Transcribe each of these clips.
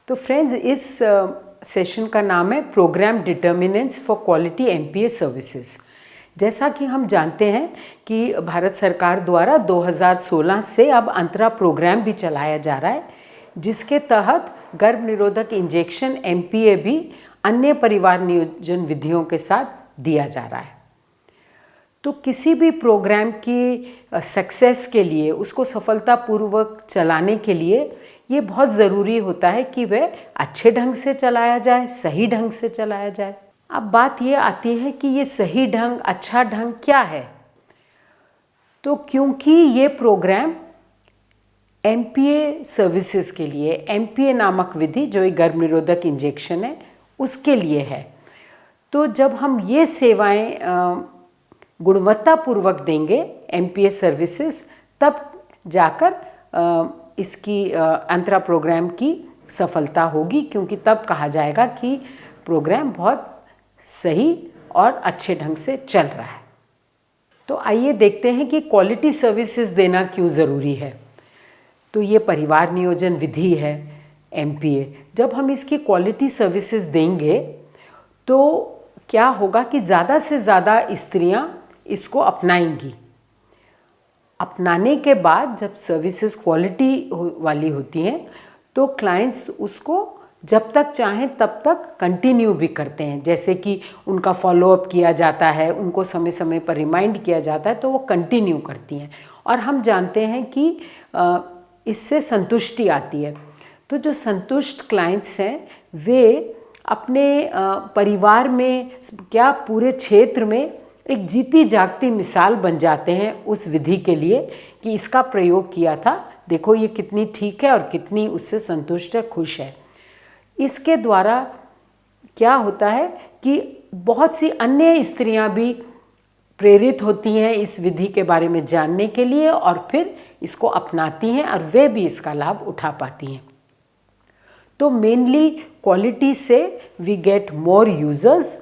तो फ्रेंड्स, इस सेशन का नाम है program determinants for quality MPA services. जैसा कि हम जानते हैं कि भारत सरकार द्वारा 2016 से अब अंतरा प्रोग्राम भी चलाया जा रहा है, जिसके तहत गर्भ निरोधक इंजेक्शन एमपीए भी अन्य परिवार नियोजन विधियों के साथ दिया जा रहा है। तो किसी भी प्रोग्राम की सक्सेस के लिए, उसको सफलतापूर्वक चलाने के लिए ये बहुत ज़रूरी होता है कि वह अच्छे ढंग से चलाया जाए, सही ढंग से चलाया जाए। अब बात ये आती है कि ये सही ढंग, अच्छा ढंग क्या है। तो क्योंकि ये प्रोग्राम एमपीए सर्विसेज के लिए, एमपीए नामक विधि जो एक गर्भ निरोधक इंजेक्शन है उसके लिए है, तो जब हम ये सेवाएं गुणवत्तापूर्वक देंगे एमपीए सर्विसेज, तब जाकर इसकी अंतरा प्रोग्राम की सफलता होगी, क्योंकि तब कहा जाएगा कि प्रोग्राम बहुत सही और अच्छे ढंग से चल रहा है। तो आइए देखते हैं कि क्वालिटी सर्विसेज देना क्यों ज़रूरी है। तो ये परिवार नियोजन विधि है एमपीए। जब हम इसकी क्वालिटी सर्विसेज देंगे तो क्या होगा कि ज़्यादा से ज़्यादा स्त्रियां इसको अपनाएंगी। अपनाने के बाद जब सर्विसेज क्वालिटी वाली होती हैं तो क्लाइंट्स उसको जब तक चाहें तब तक कंटिन्यू भी करते हैं। जैसे कि उनका फॉलोअप किया जाता है, उनको समय समय पर रिमाइंड किया जाता है, तो वो कंटिन्यू करती हैं। और हम जानते हैं कि इससे संतुष्टि आती है। तो जो संतुष्ट क्लाइंट्स हैं वे अपने परिवार में, क्या पूरे क्षेत्र में एक जीती जागती मिसाल बन जाते हैं उस विधि के लिए कि इसका प्रयोग किया था, देखो ये कितनी ठीक है और कितनी उससे संतुष्ट है, खुश है। इसके द्वारा क्या होता है कि बहुत सी अन्य स्त्रियां भी प्रेरित होती हैं इस विधि के बारे में जानने के लिए और फिर इसको अपनाती हैं और वे भी इसका लाभ उठा पाती हैं। तो मेनली क्वालिटी से we get more users,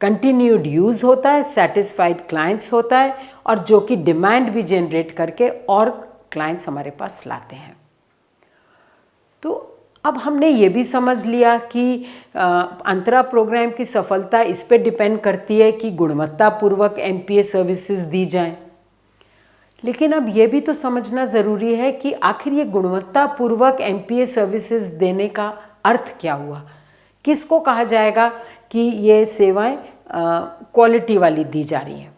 continued use होता है, सेटिस्फाइड क्लाइंट्स होता है, और जो कि डिमांड भी जनरेट करके और क्लाइंट्स हमारे पास लाते हैं। तो अब हमने ये भी समझ लिया कि अंतरा प्रोग्राम की सफलता इस पे डिपेंड करती है कि गुणवत्तापूर्वक एमपीए सर्विसेज दी जाएं। लेकिन अब ये भी तो समझना ज़रूरी है कि आखिर ये गुणवत्तापूर्वक एमपीए सर्विसेज देने का अर्थ क्या हुआ, किसको कहा जाएगा कि ये सेवाएं क्वालिटी वाली दी जा रही हैं।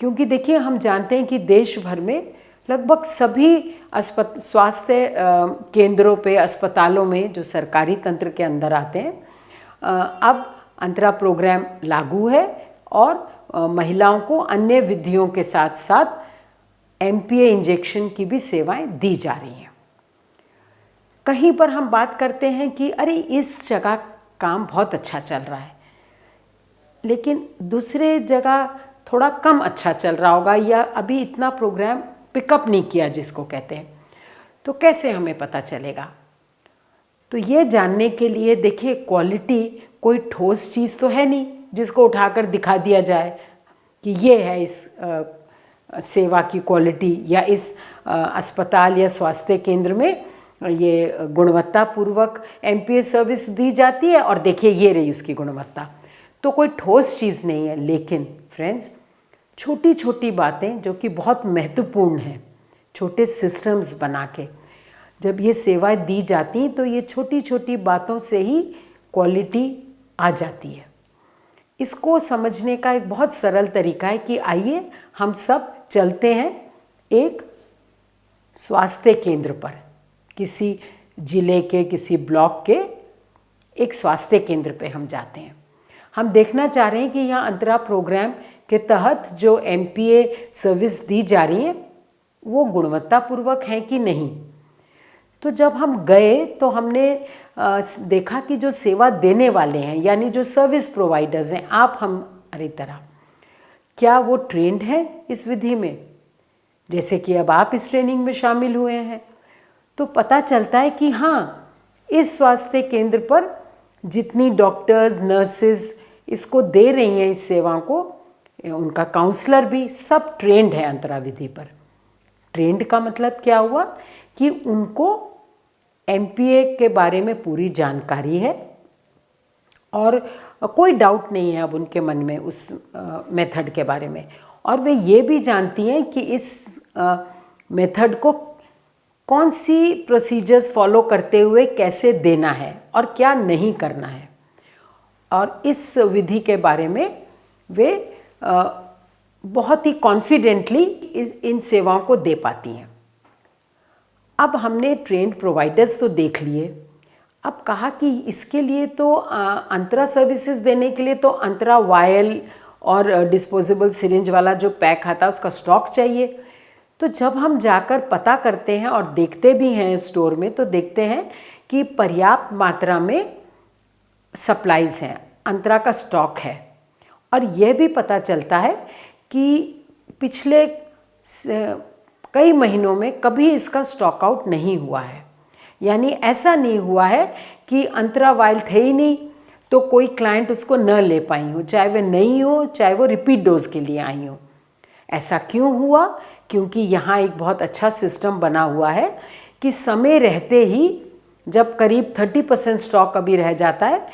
क्योंकि देखिए, हम जानते हैं कि देश भर में लगभग सभी स्वास्थ्य केंद्रों पे, अस्पतालों में जो सरकारी तंत्र के अंदर आते हैं, अब अंतरा प्रोग्राम लागू है और महिलाओं को अन्य विधियों के साथ साथ एमपीए इंजेक्शन की भी सेवाएं दी जा रही हैं। कहीं पर हम बात करते हैं कि अरे इस जगह काम बहुत अच्छा चल रहा है, लेकिन दूसरे जगह थोड़ा कम अच्छा चल रहा होगा, या अभी इतना प्रोग्राम पिकअप नहीं किया जिसको कहते हैं। तो कैसे हमें पता चलेगा? तो ये जानने के लिए देखिए, क्वालिटी कोई ठोस चीज़ तो है नहीं जिसको उठाकर दिखा दिया जाए कि ये है इस सेवा की क्वालिटी, या इस अस्पताल या स्वास्थ्य केंद्र में ये गुणवत्तापूर्वक एमपीए सर्विस दी जाती है और देखिए ये रही उसकी गुणवत्ता। तो कोई ठोस चीज़ नहीं है। लेकिन फ्रेंड्स, छोटी छोटी बातें जो कि बहुत महत्वपूर्ण हैं, छोटे सिस्टम्स बना के जब ये सेवाएं दी जाती हैं तो ये छोटी छोटी बातों से ही क्वालिटी आ जाती है। इसको समझने का एक बहुत सरल तरीका है कि आइए हम सब चलते हैं एक स्वास्थ्य केंद्र पर, किसी जिले के, किसी ब्लॉक के एक स्वास्थ्य केंद्र पे हम जाते हैं। हम देखना चाह रहे हैं कि यहाँ अंतरा प्रोग्राम के तहत जो एमपीए सर्विस दी जा रही है वो गुणवत्तापूर्वक हैं कि नहीं। तो जब हम गए तो हमने देखा कि जो सेवा देने वाले हैं, यानी जो सर्विस प्रोवाइडर्स हैं, आप हमारी तरह, क्या वो ट्रेंड हैं इस विधि में? जैसे कि अब आप इस ट्रेनिंग में शामिल हुए हैं तो पता चलता है कि हाँ, इस स्वास्थ्य केंद्र पर जितनी डॉक्टर्स, नर्सेज इसको दे रही हैं इस सेवा को, उनका काउंसलर भी, सब ट्रेंड है अंतरा विधि पर। ट्रेंड का मतलब क्या हुआ कि उनको एमपीए के बारे में पूरी जानकारी है और कोई डाउट नहीं है अब उनके मन में उस मेथड के बारे में। और वे ये भी जानती हैं कि इस मेथड को कौन सी प्रोसीजर्स फॉलो करते हुए कैसे देना है और क्या नहीं करना है, और इस विधि के बारे में वे बहुत ही कॉन्फिडेंटली इन सेवाओं को दे पाती हैं। अब हमने ट्रेंड प्रोवाइडर्स तो देख लिए, अब कहा कि इसके लिए तो अंतरा सर्विसेज देने के लिए तो अंतरा वायल और डिस्पोजेबल सिरिंज वाला जो पैक आता है उसका स्टॉक चाहिए। तो जब हम जाकर पता करते हैं और देखते भी हैं स्टोर में, तो देखते हैं कि पर्याप्त मात्रा में सप्लाईज़ हैं, अंतरा का स्टॉक है। और यह भी पता चलता है कि पिछले कई महीनों में कभी इसका स्टॉक आउट नहीं हुआ है। यानी ऐसा नहीं हुआ है कि अंतरा वायल थे ही नहीं तो कोई क्लाइंट उसको न ले पाई हो, चाहे वे नई हो चाहे वो रिपीट डोज के लिए आई हो। ऐसा क्यों हुआ? क्योंकि यहाँ एक बहुत अच्छा सिस्टम बना हुआ है कि समय रहते ही जब करीब 30% स्टॉक अभी रह जाता है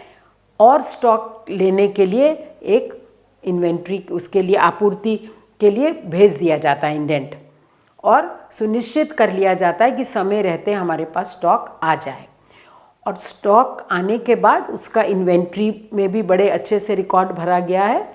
और स्टॉक लेने के लिए एक इन्वेंट्री उसके लिए आपूर्ति के लिए भेज दिया जाता है इंडेंट, और सुनिश्चित कर लिया जाता है कि समय रहते हमारे पास स्टॉक आ जाए। और स्टॉक आने के बाद उसका इन्वेंट्री में भी बड़े अच्छे से रिकॉर्ड भरा गया है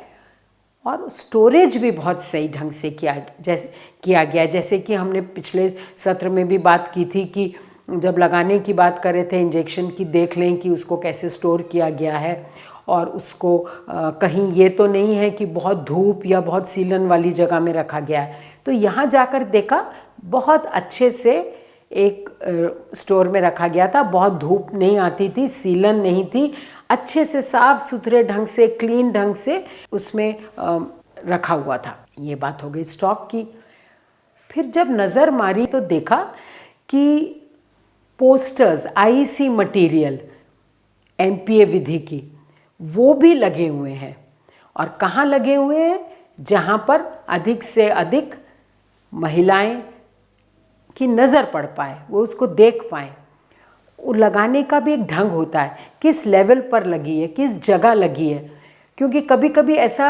और स्टोरेज भी बहुत सही ढंग से किया गया। जैसे कि हमने पिछले सत्र में भी बात की थी कि जब लगाने की बात कर रहे थे इंजेक्शन की, देख लें कि उसको कैसे स्टोर किया गया है और उसको कहीं ये तो नहीं है कि बहुत धूप या बहुत सीलन वाली जगह में रखा गया है। तो यहाँ जाकर देखा बहुत अच्छे से एक स्टोर में रखा गया था, बहुत धूप नहीं आती थी, सीलन नहीं थी, अच्छे से साफ सुथरे ढंग से क्लीन ढंग से उसमें रखा हुआ था। ये बात हो गई स्टॉक की। फिर जब नज़र मारी तो देखा कि पोस्टर्स आईसी मटेरियल एमपीए विधि की वो भी लगे हुए हैं। और कहाँ लगे हुए हैं? जहाँ पर अधिक से अधिक महिलाएं की नज़र पड़ पाए, वो उसको देख पाएँ। वो लगाने का भी एक ढंग होता है, किस लेवल पर लगी है, किस जगह लगी है। क्योंकि कभी कभी ऐसा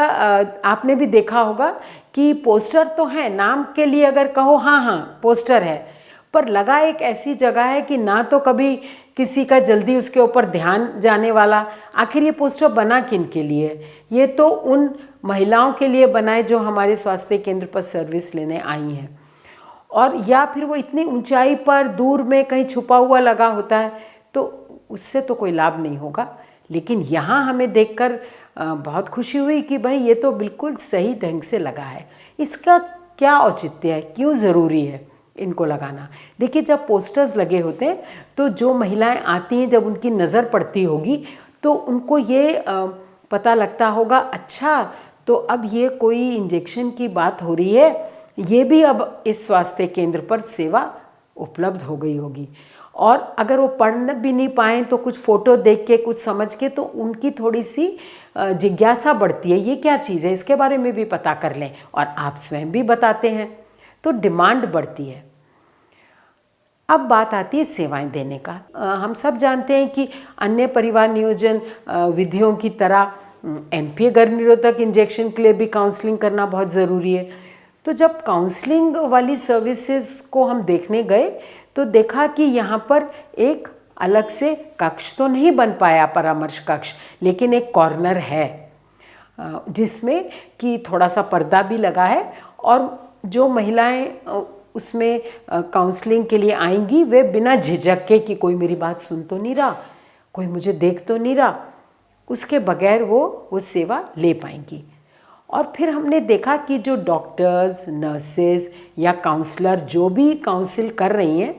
आपने भी देखा होगा कि पोस्टर तो है, नाम के लिए अगर कहो हाँ हाँ पोस्टर है, पर लगा एक ऐसी जगह है कि ना तो कभी किसी का जल्दी उसके ऊपर ध्यान जाने वाला, आखिर ये पोस्टर बना किन के लिए? ये तो उन महिलाओं के लिए बनाए जो हमारे स्वास्थ्य केंद्र पर सर्विस लेने आई हैं। और या फिर वो इतनी ऊंचाई पर दूर में कहीं छुपा हुआ लगा होता है तो उससे तो कोई लाभ नहीं होगा। लेकिन यहाँ हमें देखकर बहुत खुशी हुई कि भाई ये तो बिल्कुल सही ढंग से लगा है। इसका क्या औचित्य है, क्यों ज़रूरी है इनको लगाना? देखिए, जब पोस्टर्स लगे होते हैं तो जो महिलाएं आती हैं, जब उनकी नज़र पड़ती होगी तो उनको ये पता लगता होगा, अच्छा तो अब ये कोई इंजेक्शन की बात हो रही है, ये भी अब इस स्वास्थ्य केंद्र पर सेवा उपलब्ध हो गई होगी। और अगर वो पढ़ भी नहीं पाएँ तो कुछ फ़ोटो देख के, कुछ समझ के, तो उनकी थोड़ी सी जिज्ञासा बढ़ती है, ये क्या चीज़ है, इसके बारे में भी पता कर लें। और आप स्वयं भी बताते हैं तो डिमांड बढ़ती है। अब बात आती है सेवाएं देने का। हम सब जानते हैं कि अन्य परिवार नियोजन विधियों की तरह एमपीए गर्भ निरोधक इंजेक्शन के लिए भी काउंसलिंग करना बहुत ज़रूरी है। तो जब काउंसलिंग वाली सर्विसेज को हम देखने गए तो देखा कि यहाँ पर एक अलग से कक्ष तो नहीं बन पाया, परामर्श कक्ष, लेकिन एक कॉर्नर है जिसमें कि थोड़ा सा पर्दा भी लगा है और जो महिलाएं उसमें काउंसलिंग के लिए आएंगी वे बिना झिझक के कि कोई मेरी बात सुन तो नहीं रहा, कोई मुझे देख तो नहीं रहा, उसके बगैर वो सेवा ले पाएंगी। और फिर हमने देखा कि जो डॉक्टर्स, नर्सेज या काउंसलर जो भी काउंसिल कर रही हैं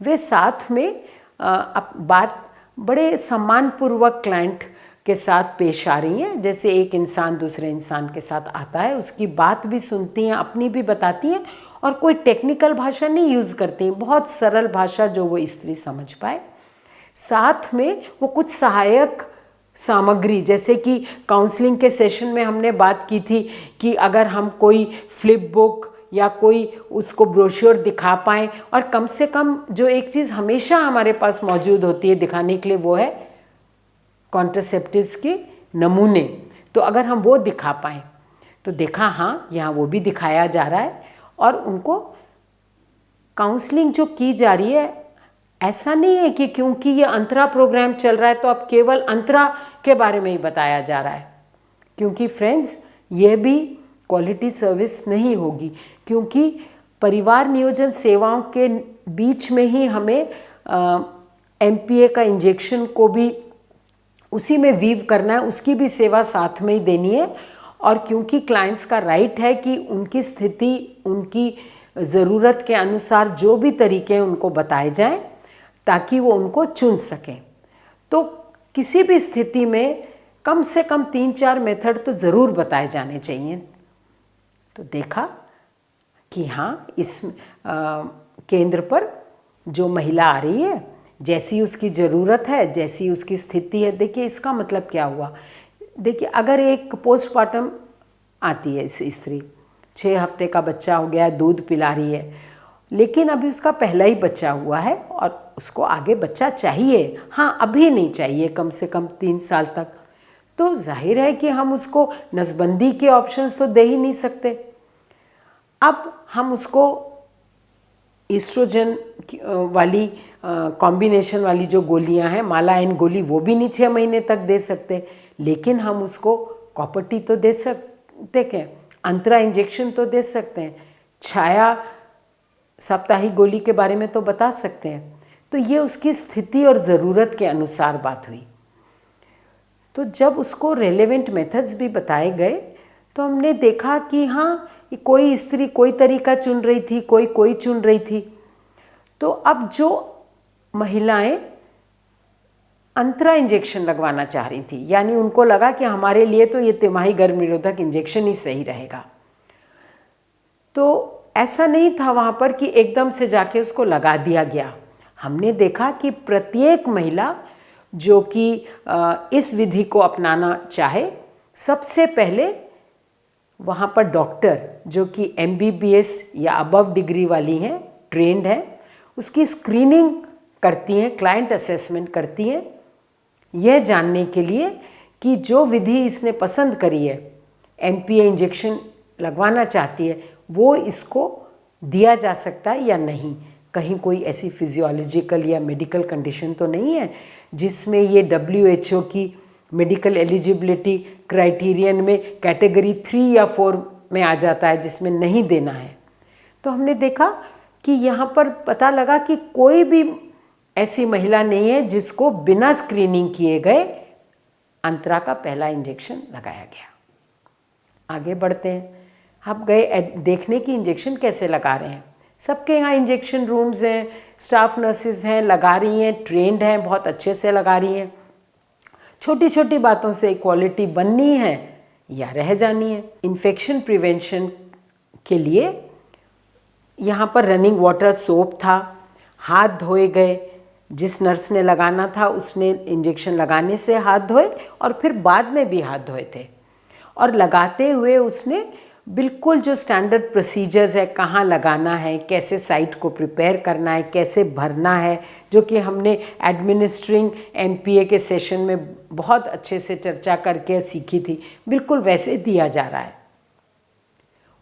वे साथ में बात बड़े सम्मानपूर्वक क्लाइंट के साथ पेश आ रही हैं। जैसे एक इंसान दूसरे इंसान के साथ आता है, उसकी बात भी सुनती हैं, अपनी भी बताती हैं और कोई टेक्निकल भाषा नहीं यूज़ करती, बहुत सरल भाषा जो वो स्त्री समझ पाए। साथ में वो कुछ सहायक सामग्री, जैसे कि काउंसलिंग के सेशन में हमने बात की थी कि अगर हम कोई फ्लिप बुक या कोई उसको ब्रोशर दिखा पाएँ, और कम से कम जो एक चीज़ हमेशा हमारे पास मौजूद होती है दिखाने के लिए वो है कॉन्ट्रासेप्टिव्स के नमूने। तो अगर हम वो दिखा पाएँ तो देखा हाँ यहाँ वो भी दिखाया जा रहा है, और उनको काउंसलिंग जो की जा रही है, ऐसा नहीं है कि क्योंकि ये अंतरा प्रोग्राम चल रहा है तो अब केवल अंतरा के बारे में ही बताया जा रहा है, क्योंकि फ्रेंड्स ये भी क्वालिटी सर्विस नहीं होगी, क्योंकि परिवार नियोजन सेवाओं के बीच में ही हमें MPA का इंजेक्शन को भी उसी में वीव करना है, उसकी भी सेवा साथ में ही देनी है। और क्योंकि क्लाइंट्स का राइट है कि उनकी स्थिति, उनकी ज़रूरत के अनुसार जो भी तरीके हैं उनको बताए जाएं ताकि वो उनको चुन सकें। तो किसी भी स्थिति में कम से कम 3-4 मेथड तो ज़रूर बताए जाने चाहिए। तो देखा कि हाँ इस केंद्र पर जो महिला आ रही है, जैसी उसकी ज़रूरत है, जैसी उसकी स्थिति है। देखिए इसका मतलब क्या हुआ, देखिए अगर एक पोस्टमार्टम आती है इस स्त्री, 6 हफ्ते का बच्चा हो गया, दूध पिला रही है, लेकिन अभी उसका पहला ही बच्चा हुआ है और उसको आगे बच्चा चाहिए, हाँ अभी नहीं चाहिए, कम से कम 3 साल तक, तो जाहिर है कि हम उसको नसबंदी के ऑप्शंस तो दे ही नहीं सकते। अब हम उसको ईस्ट्रोजन वाली कॉम्बिनेशन वाली जो गोलियां हैं, मालाइन गोली, वो भी नहीं 6 महीने तक दे सकते, लेकिन हम उसको कॉपर टी तो दे सकते हैं, अंतरा इंजेक्शन तो दे सकते हैं, छाया साप्ताहिक गोली के बारे में तो बता सकते हैं। तो ये उसकी स्थिति और ज़रूरत के अनुसार बात हुई। तो जब उसको रेलेवेंट मेथड्स भी बताए गए तो हमने देखा कि हाँ कोई स्त्री कोई तरीका चुन रही थी, कोई चुन रही थी। तो अब जो महिलाएं अंतरा इंजेक्शन लगवाना चाह रही थी, यानी उनको लगा कि हमारे लिए तो ये तिमाही गर्भ निरोधक इंजेक्शन ही सही रहेगा, तो ऐसा नहीं था वहाँ पर कि एकदम से जाके उसको लगा दिया गया। हमने देखा कि प्रत्येक महिला जो कि इस विधि को अपनाना चाहे, सबसे पहले वहाँ पर डॉक्टर जो कि MBBS या अबव डिग्री वाली हैं, ट्रेंड हैं, उसकी स्क्रीनिंग करती हैं, क्लाइंट असेसमेंट करती हैं, यह जानने के लिए कि जो विधि इसने पसंद करी है, MPA इंजेक्शन लगवाना चाहती है, वो इसको दिया जा सकता है या नहीं, कहीं कोई ऐसी फिजियोलॉजिकल या मेडिकल कंडीशन तो नहीं है जिसमें ये WHO की मेडिकल एलिजिबिलिटी क्राइटेरियन में कैटेगरी 3 या 4 में आ जाता है जिसमें नहीं देना है। तो हमने देखा कि यहाँ पर पता लगा कि कोई भी ऐसी महिला नहीं है जिसको बिना स्क्रीनिंग किए गए अंतरा का पहला इंजेक्शन लगाया गया। आगे बढ़ते हैं। आप गए देखने की इंजेक्शन कैसे लगा रहे हैं। सबके यहाँ इंजेक्शन रूम्स हैं, स्टाफ नर्सेज हैं, लगा रही हैं, ट्रेंड हैं, बहुत अच्छे से लगा रही हैं। छोटी छोटी बातों से क्वालिटी बननी है या रह जानी है। इन्फेक्शन प्रिवेंशन के लिए यहाँ पर रनिंग वाटर सोप था, हाथ धोए गए, जिस नर्स ने लगाना था उसने इंजेक्शन लगाने से हाथ धोए और फिर बाद में भी हाथ धोए थे, और लगाते हुए उसने बिल्कुल जो स्टैंडर्ड प्रोसीजर्स है, कहाँ लगाना है, कैसे साइट को प्रिपेयर करना है, कैसे भरना है, जो कि हमने एडमिनिस्ट्रिंग MPA के सेशन में बहुत अच्छे से चर्चा करके सीखी थी, बिल्कुल वैसे दिया जा रहा है।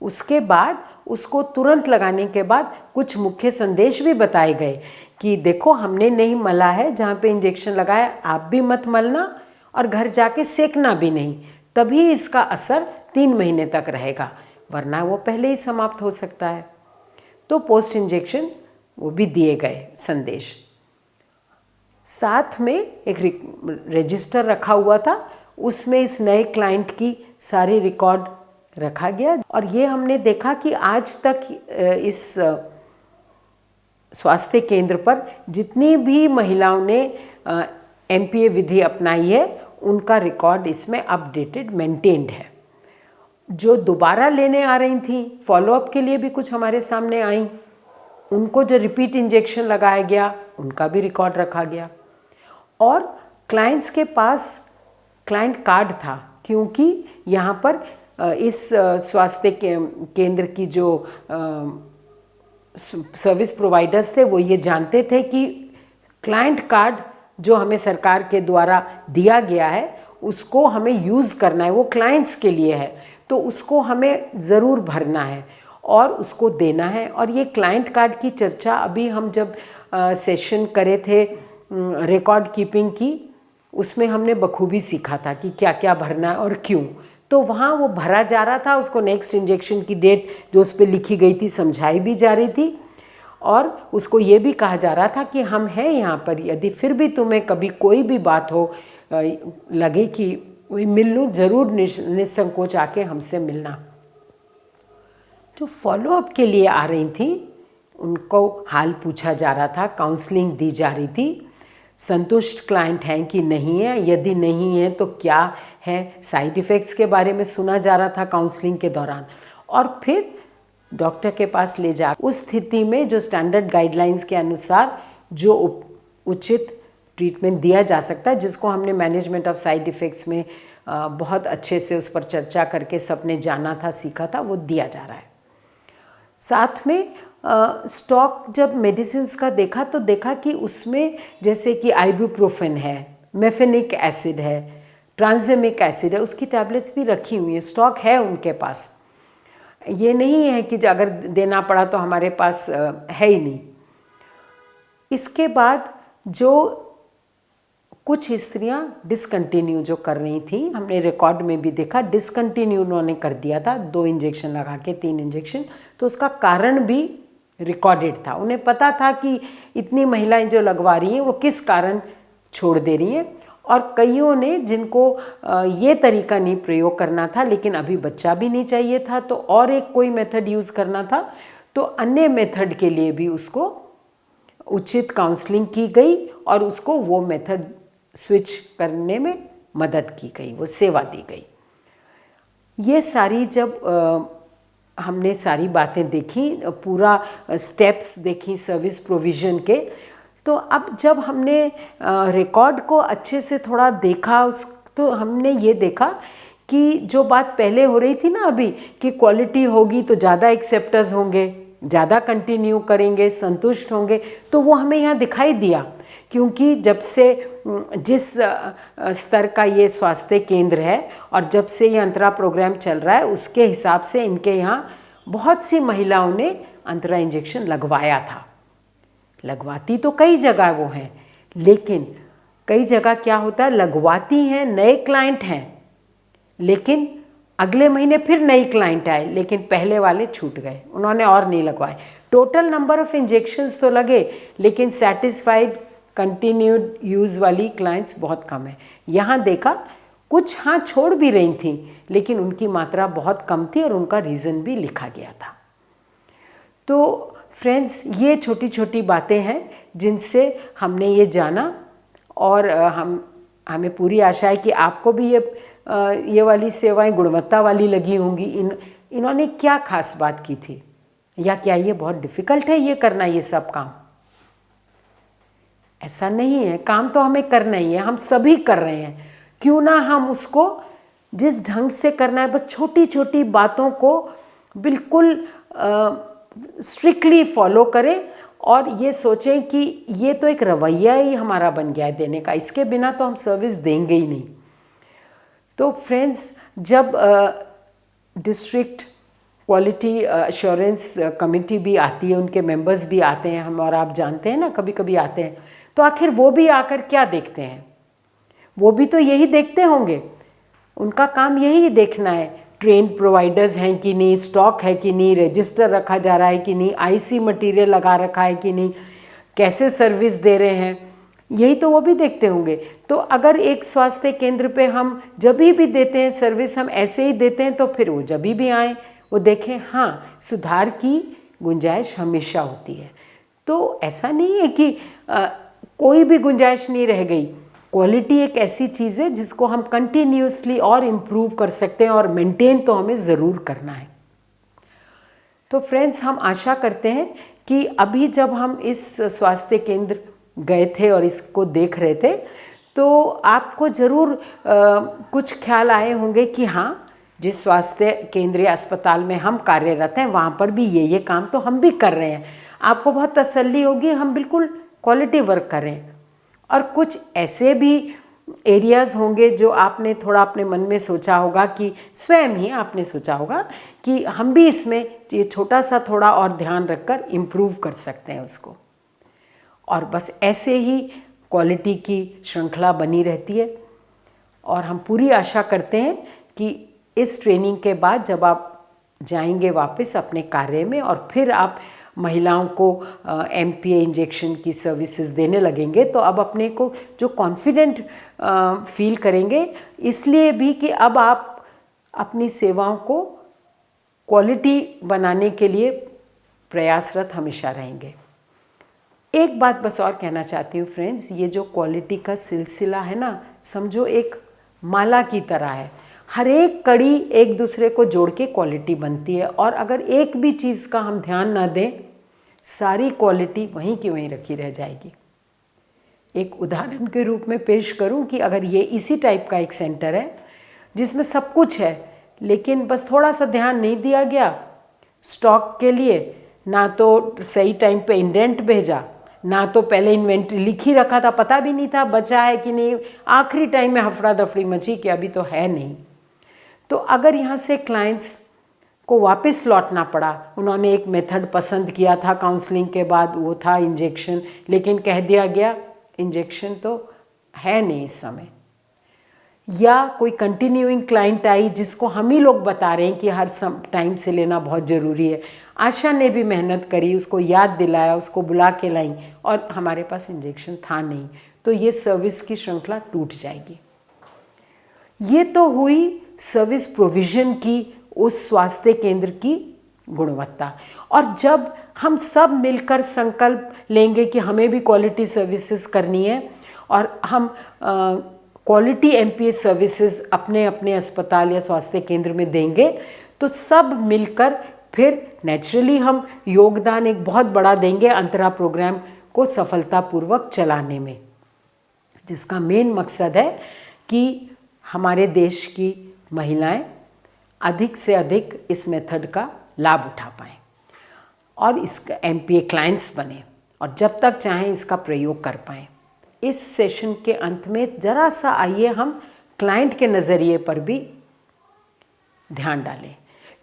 उसके बाद उसको तुरंत लगाने के बाद कुछ मुख्य संदेश भी बताए गए कि देखो हमने नहीं मला है, जहाँ पे इंजेक्शन लगाया आप भी मत मलना और घर जाके सेकना भी नहीं, तभी इसका असर 3 महीने तक रहेगा, वरना वो पहले ही समाप्त हो सकता है। तो पोस्ट इंजेक्शन वो भी दिए गए संदेश। साथ में एक रजिस्टर रखा हुआ था, उसमें इस नए क्लाइंट की सारी रिकॉर्ड रखा गया, और ये हमने देखा कि आज तक इस स्वास्थ्य केंद्र पर जितनी भी महिलाओं ने MPA विधि अपनाई है उनका रिकॉर्ड इसमें अपडेटेड मेंटेन्ड है। जो दोबारा लेने आ रही थी फॉलोअप के लिए भी कुछ हमारे सामने आई, उनको जो रिपीट इंजेक्शन लगाया गया उनका भी रिकॉर्ड रखा गया, और क्लाइंट्स के पास क्लाइंट कार्ड था, क्योंकि यहाँ पर इस स्वास्थ्य केंद्र की जो सर्विस प्रोवाइडर्स थे वो ये जानते थे कि क्लाइंट कार्ड जो हमें सरकार के द्वारा दिया गया है उसको हमें यूज़ करना है, वो क्लाइंट्स के लिए है, तो उसको हमें ज़रूर भरना है और उसको देना है। और ये क्लाइंट कार्ड की चर्चा अभी हम जब सेशन करे थे रिकॉर्ड कीपिंग की, उसमें हमने बखूबी सीखा था कि क्या क्या भरना है और क्यों। तो वहाँ वो भरा जा रहा था, उसको नेक्स्ट इंजेक्शन की डेट जो उस पर लिखी गई थी समझाई भी जा रही थी और उसको ये भी कहा जा रहा था कि हम हैं यहाँ पर, यदि फिर भी तुम्हें कभी कोई भी बात हो लगे कि मिल लूँ, ज़रूर निसंकोच आके हमसे मिलना। जो फॉलोअप के लिए आ रही थी उनको हाल पूछा जा रहा था, काउंसलिंग दी जा रही थी, संतुष्ट क्लाइंट हैं कि नहीं है, यदि नहीं है तो क्या है, साइड इफ़ेक्ट्स के बारे में सुना जा रहा था काउंसलिंग के दौरान, और फिर डॉक्टर के पास ले जा उस स्थिति में जो स्टैंडर्ड गाइडलाइंस के अनुसार जो उचित ट्रीटमेंट दिया जा सकता है, जिसको हमने मैनेजमेंट ऑफ साइड इफ़ेक्ट्स में बहुत अच्छे से उस पर चर्चा करके सबने जाना था, सीखा था, वो दिया जा रहा है। साथ में स्टॉक जब मेडिसिन्स का देखा तो देखा कि उसमें जैसे कि आइबुप्रोफेन है, मेफेनिक एसिड है, ट्रांजेमिक एसिड है, उसकी टैबलेट्स भी रखी हुई हैं, स्टॉक है उनके पास। ये नहीं है कि अगर देना पड़ा तो हमारे पास है ही नहीं। इसके बाद जो कुछ स्त्रियां डिसकंटिन्यू जो कर रही थी, हमने रिकॉर्ड में भी देखा डिसकंटिन्यू उन्होंने कर दिया था, 2 इंजेक्शन लगा के 3 इंजेक्शन, तो उसका कारण भी रिकॉर्डेड था। उन्हें पता था कि इतनी महिलाएं जो लगवा रही हैं वो किस कारण छोड़ दे रही हैं, और कईयों ने जिनको ये तरीका नहीं प्रयोग करना था लेकिन अभी बच्चा भी नहीं चाहिए था तो और एक कोई मेथड यूज़ करना था, तो अन्य मेथड के लिए भी उसको उचित काउंसलिंग की गई और उसको वो मेथड स्विच करने में मदद की गई, वो सेवा दी गई। ये सारी जब हमने सारी बातें देखी, पूरा स्टेप्स देखी सर्विस प्रोविज़न के, तो अब जब हमने रिकॉर्ड को अच्छे से थोड़ा देखा तो हमने ये देखा कि जो बात पहले हो रही थी ना अभी कि क्वालिटी होगी तो ज़्यादा एक्सेप्टर्स होंगे, ज़्यादा कंटिन्यू करेंगे, संतुष्ट होंगे, तो वो हमें यहाँ दिखाई दिया। क्योंकि जब से जिस स्तर का ये स्वास्थ्य केंद्र है और जब से ये अंतरा प्रोग्राम चल रहा है उसके हिसाब से इनके यहाँ बहुत सी महिलाओं ने अंतरा इंजेक्शन लगवाया था। लगवाती तो कई जगह वो हैं, लेकिन कई जगह क्या होता है, लगवाती हैं, नए क्लाइंट हैं, लेकिन अगले महीने फिर नई क्लाइंट आए लेकिन पहले वाले छूट गए, उन्होंने और नहीं लगवाए। टोटल नंबर ऑफ इंजेक्शंस तो लगे लेकिन सेटिस्फाइड कंटिन्यूड यूज़ वाली क्लाइंट्स बहुत कम है। यहाँ देखा कुछ हाँ छोड़ भी रही थी लेकिन उनकी मात्रा बहुत कम थी और उनका रीज़न भी लिखा गया था। तो फ्रेंड्स, ये छोटी छोटी बातें हैं जिनसे हमने ये जाना और हमें पूरी आशा है कि आपको भी ये वाली सेवाएं गुणवत्ता वाली लगी होंगी। इन्होंने क्या खास बात की थी, या क्या ये बहुत डिफ़िकल्ट है ये करना, ये सब काम? ऐसा नहीं है, काम तो हमें करना ही है, हम सभी कर रहे हैं। क्यों ना हम उसको जिस ढंग से करना है, बस छोटी छोटी बातों को बिल्कुल स्ट्रिक्टली फॉलो करें और ये सोचें कि ये तो एक रवैया ही हमारा बन गया है देने का, इसके बिना तो हम सर्विस देंगे ही नहीं। तो फ्रेंड्स, जब डिस्ट्रिक्ट क्वालिटी एश्योरेंस कमेटी भी आती है, उनके मेंबर्स भी आते हैं, हम और आप जानते हैं ना, कभी कभी आते हैं, तो आखिर वो भी आकर क्या देखते हैं? वो भी तो यही देखते होंगे, उनका काम यही देखना है, ट्रेंड प्रोवाइडर्स हैं कि नहीं, स्टॉक है कि नहीं, रजिस्टर रखा जा रहा है कि नहीं, आईसी मटेरियल लगा रखा है कि नहीं, कैसे सर्विस दे रहे हैं, यही तो वो भी देखते होंगे। तो अगर एक स्वास्थ्य केंद्र पे हम जब भी देते हैं सर्विस, हम ऐसे ही देते हैं, तो फिर वो जब भी आएँ वो देखें हाँ सुधार की गुंजाइश हमेशा होती है। तो ऐसा नहीं है कि कोई भी गुंजाइश नहीं रह गई। क्वालिटी एक ऐसी चीज़ है जिसको हम कंटिन्यूसली और इम्प्रूव कर सकते हैं और मेंटेन तो हमें ज़रूर करना है। तो फ्रेंड्स, हम आशा करते हैं कि अभी जब हम इस स्वास्थ्य केंद्र गए थे और इसको देख रहे थे तो आपको ज़रूर कुछ ख्याल आए होंगे कि हाँ जिस स्वास्थ्य केंद्र या अस्पताल में हम कार्यरत हैं वहाँ पर भी ये काम तो हम भी कर रहे हैं। आपको बहुत तसल्ली होगी, हम बिल्कुल क्वालिटी वर्क कर रहे हैं। और कुछ ऐसे भी एरियाज़ होंगे जो आपने थोड़ा अपने मन में सोचा होगा कि स्वयं ही आपने सोचा होगा कि हम भी इसमें ये छोटा सा थोड़ा और ध्यान रखकर इम्प्रूव कर सकते हैं उसको। और बस ऐसे ही क्वालिटी की श्रृंखला बनी रहती है। और हम पूरी आशा करते हैं कि इस ट्रेनिंग के बाद जब आप जाएंगे वापस अपने कार्य में और फिर आप महिलाओं को MPA इंजेक्शन की सर्विसेज देने लगेंगे तो अब अपने को जो कॉन्फिडेंट फील करेंगे, इसलिए भी कि अब आप अपनी सेवाओं को क्वालिटी बनाने के लिए प्रयासरत हमेशा रहेंगे। एक बात बस और कहना चाहती हूँ फ्रेंड्स, ये जो क्वालिटी का सिलसिला है ना, समझो एक माला की तरह है। हर एक कड़ी एक दूसरे को जोड़ के क्वालिटी बनती है। और अगर एक भी चीज़ का हम ध्यान ना दें, सारी क्वालिटी वहीं की वहीं रखी रह जाएगी। एक उदाहरण के रूप में पेश करूं कि अगर ये इसी टाइप का एक सेंटर है जिसमें सब कुछ है, लेकिन बस थोड़ा सा ध्यान नहीं दिया गया स्टॉक के लिए, ना तो सही टाइम पे इंडेंट भेजा, ना तो पहले इन्वेंट्री लिखी रखा था, पता भी नहीं था बचा है कि नहीं, आखिरी टाइम में हफड़ा दफड़ी मची कि अभी तो है नहीं, तो अगर यहाँ से क्लाइंट्स को वापस लौटना पड़ा, उन्होंने एक मेथड पसंद किया था काउंसलिंग के बाद, वो था इंजेक्शन, लेकिन कह दिया गया इंजेक्शन तो है नहीं इस समय, या कोई कंटिन्यूइंग क्लाइंट आई जिसको हम ही लोग बता रहे हैं कि हर टाइम से लेना बहुत ज़रूरी है। आशा ने भी मेहनत करी, उसको याद दिलाया, उसको बुला के लाई और हमारे पास इंजेक्शन था नहीं, तो ये सर्विस की श्रृंखला टूट जाएगी। ये तो हुई सर्विस प्रोविज़न की, उस स्वास्थ्य केंद्र की गुणवत्ता। और जब हम सब मिलकर संकल्प लेंगे कि हमें भी क्वालिटी सर्विसेज करनी है और हम क्वालिटी MPA सर्विसेज अपने अपने अस्पताल या स्वास्थ्य केंद्र में देंगे, तो सब मिलकर फिर नेचुरली हम योगदान एक बहुत बड़ा देंगे अंतरा प्रोग्राम को सफलतापूर्वक चलाने में, जिसका मेन मकसद है कि हमारे देश की महिलाएं अधिक से अधिक इस मेथड का लाभ उठा पाएँ और इसका MPA क्लाइंट्स बने और जब तक चाहें इसका प्रयोग कर पाएँ। इस सेशन के अंत में ज़रा सा आइए हम क्लाइंट के नज़रिए पर भी ध्यान डालें,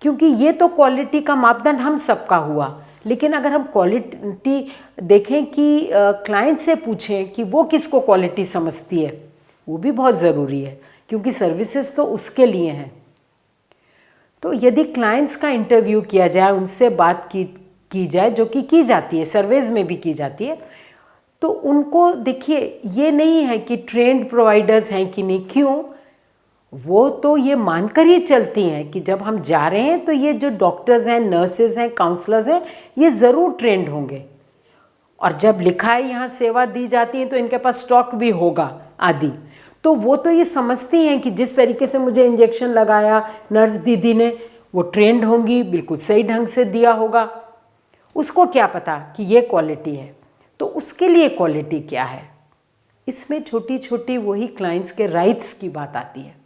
क्योंकि ये तो क्वालिटी का मापदंड हम सबका हुआ, लेकिन अगर हम क्वालिटी देखें कि क्लाइंट से पूछें कि वो किसको क्वालिटी समझती है, वो भी बहुत ज़रूरी है, क्योंकि सर्विसेज तो उसके लिए हैं। तो यदि क्लाइंट्स का इंटरव्यू किया जाए, उनसे बात की जाए, जो कि की जाती है, सर्वेज में भी की जाती है, तो उनको देखिए ये नहीं है कि ट्रेंड प्रोवाइडर्स हैं कि नहीं, क्यों, वो तो ये मानकर ही चलती हैं कि जब हम जा रहे हैं तो ये जो डॉक्टर्स हैं, नर्सेज हैं, काउंसलर्स हैं, ये ज़रूर ट्रेंड होंगे, और जब लिखा है यहाँ सेवा दी जाती है तो इनके पास स्टॉक भी होगा आदि। तो वो तो ये समझती हैं कि जिस तरीके से मुझे इंजेक्शन लगाया नर्स दीदी ने, वो ट्रेंड होंगी, बिल्कुल सही ढंग से दिया होगा। उसको क्या पता कि ये क्वालिटी है, तो उसके लिए क्वालिटी क्या है, इसमें छोटी छोटी वही क्लाइंट्स के राइट्स की बात आती है।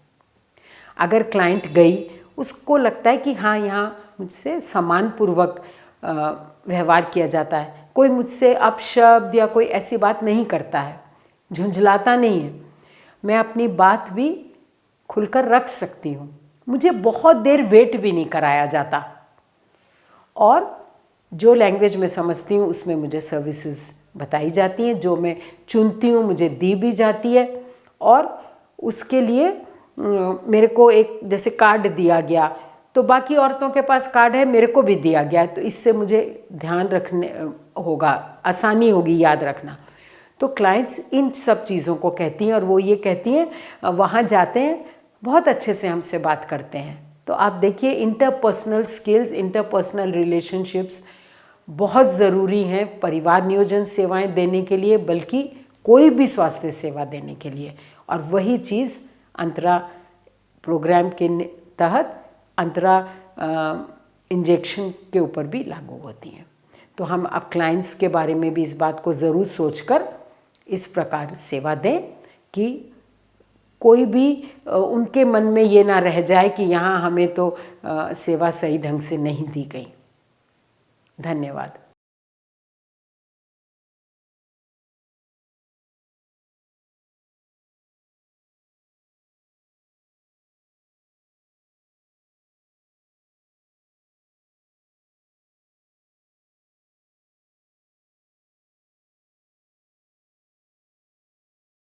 अगर क्लाइंट गई, उसको लगता है कि हाँ यहाँ मुझसे सम्मानपूर्वक व्यवहार किया जाता है, कोई मुझसे अपशब्द या कोई ऐसी बात नहीं करता है, झुंझलाता नहीं है, मैं अपनी बात भी खुलकर रख सकती हूँ, मुझे बहुत देर वेट भी नहीं कराया जाता, और जो लैंग्वेज में समझती हूँ उसमें मुझे सर्विसेज बताई जाती हैं, जो मैं चुनती हूँ मुझे दी भी जाती है, और उसके लिए मेरे को एक जैसे कार्ड दिया गया, तो बाकी औरतों के पास कार्ड है, मेरे को भी दिया गया है, तो इससे मुझे ध्यान रखने होगा, आसानी होगी याद रखना। तो क्लाइंट्स इन सब चीज़ों को कहती हैं, और वो ये कहती हैं वहाँ जाते हैं बहुत अच्छे से हमसे बात करते हैं। तो आप देखिए इंटरपर्सनल स्किल्स, इंटरपर्सनल रिलेशनशिप्स बहुत ज़रूरी हैं परिवार नियोजन सेवाएं देने के लिए, बल्कि कोई भी स्वास्थ्य सेवा देने के लिए, और वही चीज़ अंतरा प्रोग्राम के तहत अंतरा इंजेक्शन के ऊपर भी लागू होती हैं। तो हम अब क्लाइंट्स के बारे में भी इस बात को ज़रूर सोचकर इस प्रकार सेवा दें कि कोई भी उनके मन में ये ना रह जाए कि यहाँ हमें तो सेवा सही ढंग से नहीं दी गई। धन्यवाद।